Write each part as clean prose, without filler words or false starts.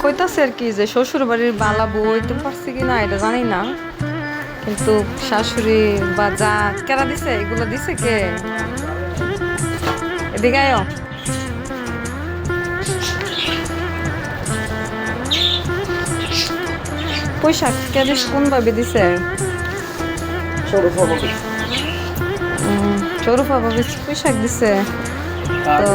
কইতাছে আর কি যে শ্বশুর বাড়ির বালা বউ হইতে পারছে কি না এটা জানি না, কিন্তু শাশুড়ি বা যা কেরা দিছে এগুলো দিছে কে? এদিকে আয়, পোশাক কে দিস কোন ভাবে দিছে? শরুফা ভাবে পোশাক দিছে। তো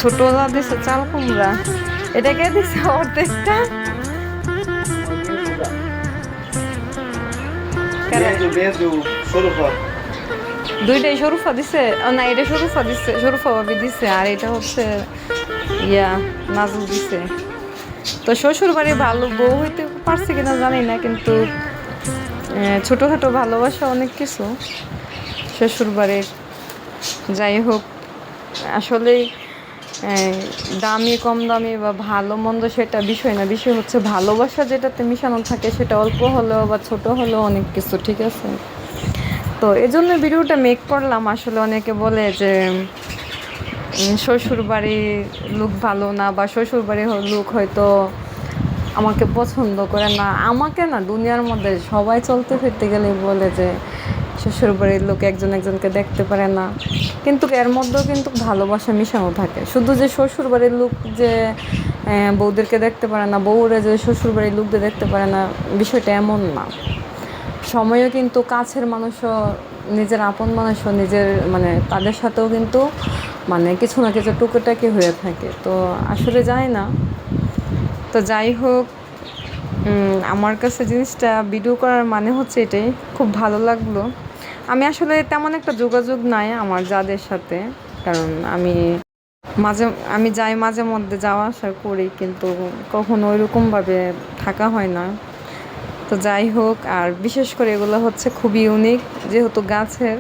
ছোট যা দিছে চাল কুমড়া, এটা কে দিছে অর্ধেকটা? দুইটাই শরুফা দিছে না, এটা শরুফা দিছে, শরুফা ভাবি দিছে, আর এটা হচ্ছে ইয়া নাজু দিছে। তো শ্বশুর বাড়ি ভালো বউ হইতে পারছে কিনা জানি না, কিন্তু ছোটোখাটো ভালোবাসা অনেক কিছু শ্বশুর বাড়ির। যাই হোক, আসলে দামি কম দামি বা ভালো মন্দ সেটা বিষয় না, বিষয় হচ্ছে ভালোবাসা যেটাতে মিশানো থাকে সেটা অল্প হলেও বা ছোট হলেও অনেক কিছু, ঠিক আছে? তো এই জন্য ভিডিওটা মেক করলাম। আসলে অনেকে বলে যে শ্বশুর বাড়ির লুক ভালো না, বা শ্বশুর বাড়ির লুক হয়তো আমাকে পছন্দ করে না। আমাকে না, দুনিয়ার মধ্যে সবাই চলতে ফিরতে গেলে বলে যে শ্বশুর বাড়ির লোক একজন একজনকে দেখতে পারে না, কিন্তু এর মধ্যেও কিন্তু ভালোবাসা মিশানো থাকে। শুধু যে শ্বশুর বাড়ির লোক যে বউদেরকে দেখতে পারে না, বউরা যে শ্বশুর বাড়ির লোকদের দেখতে পারে না, বিষয়টা এমন না। সময়ও কিন্তু কাছের মানুষও, নিজের আপন মানুষও, নিজের মানে তাদের সাথেও কিন্তু মানে কিছু না কিছু টুকিটাকি হয়ে থাকে। তো আসলে জানি না। তো যাই হোক, আমার কাছে জিনিসটা ভিডিও করার মানে হচ্ছে এটাই, খুব ভালো লাগলো। আমি আসলে তেমন একটা যোগাযোগ নাই আমার যাদের সাথে, কারণ আমি যাই মাঝে মধ্যে যাওয়া আসা করি, কিন্তু কখনো ওইরকমভাবে থাকা হয় না। তো যাই হোক, আর বিশেষ করে এগুলো হচ্ছে খুবই ইউনিক, যেহেতু গাছের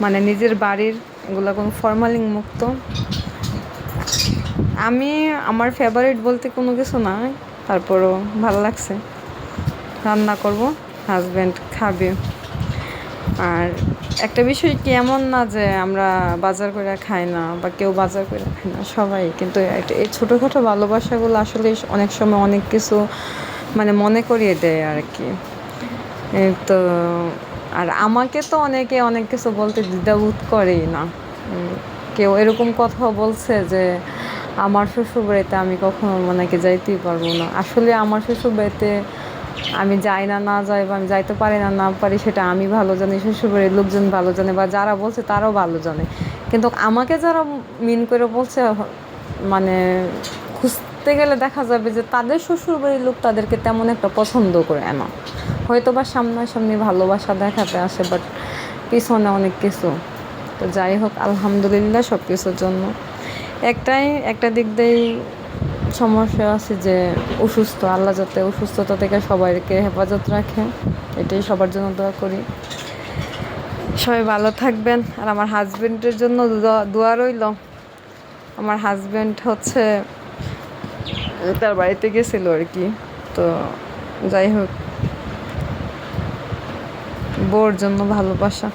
মানে নিজের বাড়ির, এগুলো কোনো ফরমালিন মুক্ত। আমার ফেভারিট বলতে কোনো কিছু না, তারপরও ভালো লাগছে। রান্না করব, হাজব্যান্ড খাবে। আর একটা বিষয় কি, এমন না যে আমরা বাজার করে খাই না বা কেউ বাজার করে খায় না, সবাই কিন্তু এই ছোটোখাটো ভালোবাসাগুলো আসলে অনেক সময় অনেক কিছু মানে মনে করিয়ে দেয় আর কি। তো আর আমাকে তো অনেকে অনেক কিছু বলতে দ্বিধাবোধ করেই না। কেউ এরকম কথাও বলছে যে আমার শ্বশুরবাড়িতে আমি কখনো মানে কি যাইতেই পারবো না। আসলে আমার শ্বশুরবাড়িতে আমি যাই না, না যাই বা আমি যাইতে পারি না, না পারি, সেটা আমি ভালো জানি, শ্বশুরবাড়ির লোকজন ভালো জানে, বা যারা বলছে তারাও ভালো জানে। কিন্তু আমাকে যারা মিন করে বলছে, মানে খুঁজতে গেলে দেখা যাবে যে তাদের শ্বশুরবাড়ির লোক তাদেরকে তেমন একটা পছন্দ করে না। হয়তো বা সামনাসামনি ভালোবাসা দেখাতে আসে, বাট পিছনে অনেক কিছু। তো যাই হোক, আলহামদুলিল্লাহ সব কিছুর জন্য। একটা দিক দিয়েই সমস্যা আছে যে অসুস্থ, আল্লাহ যাতে অসুস্থতা থেকে সবাইকে হেফাজত রাখে, এটাই সবার জন্য দোয়া করি। সবাই ভালো থাকবেন। আর আমার হাজব্যান্ডের জন্য দোয়া রইল। আমার হাজব্যান্ড হচ্ছে তার বাড়িতে গেছিলো আর কি। তো যাই হোক, বউর জন্য ভালোবাসা।